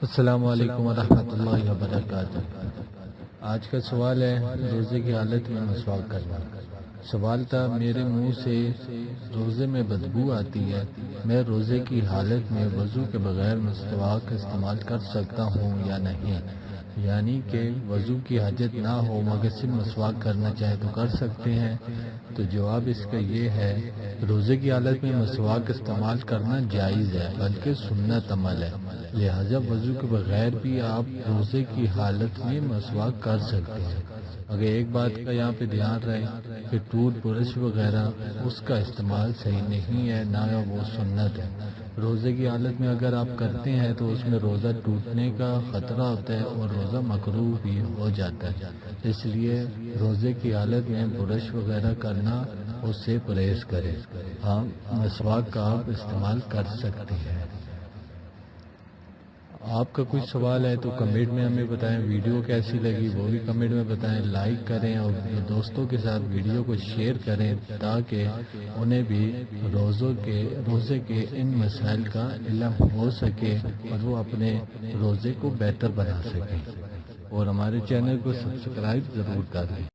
السلام علیکم ورحمۃ اللہ وبرکاتہ۔ آج کا سوال ہے روزے کی حالت میں مسواک کرنا۔ سوال تھا میرے منہ سے روزے میں بدبو آتی ہے، میں روزے کی حالت میں وضو کے بغیر مسواک استعمال کر سکتا ہوں یا نہیں؟ یعنی کہ وضو کی حاجت نہ ہو مگر صرف مسواک کرنا چاہے تو کر سکتے ہیں؟ تو جواب اس کا یہ ہے، روزے کی حالت میں مسواک استعمال کرنا جائز ہے بلکہ سنت عمل ہے، لہذا وضو کے بغیر بھی آپ روزے کی حالت میں مسواک کر سکتے ہیں۔ اگر ایک بات کا یہاں پہ دھیان رہے کہ ٹوتھ برش وغیرہ اس کا استعمال صحیح نہیں ہے، نہ وہ سنت ہے۔ روزے کی حالت میں اگر آپ کرتے ہیں تو اس میں روزہ ٹوٹنے کا خطرہ ہوتا ہے اور روزہ مکروہ بھی ہو جاتا ہے، اس لیے روزے کی حالت میں برش وغیرہ کرنا اس سے پرہیز کریں۔ ہاں، مسواک کا آپ استعمال کر سکتے ہیں۔ آپ کا کچھ سوال ہے تو کمنٹ میں ہمیں بتائیں، ویڈیو کیسی لگی وہ بھی کمنٹ میں بتائیں، لائک کریں اور دوستوں کے ساتھ ویڈیو کو شیئر کریں تاکہ انہیں بھی روزے کے ان مسائل کا علم ہو سکے اور وہ اپنے روزے کو بہتر بنا سکیں، اور ہمارے چینل کو سبسکرائب ضرور کریں۔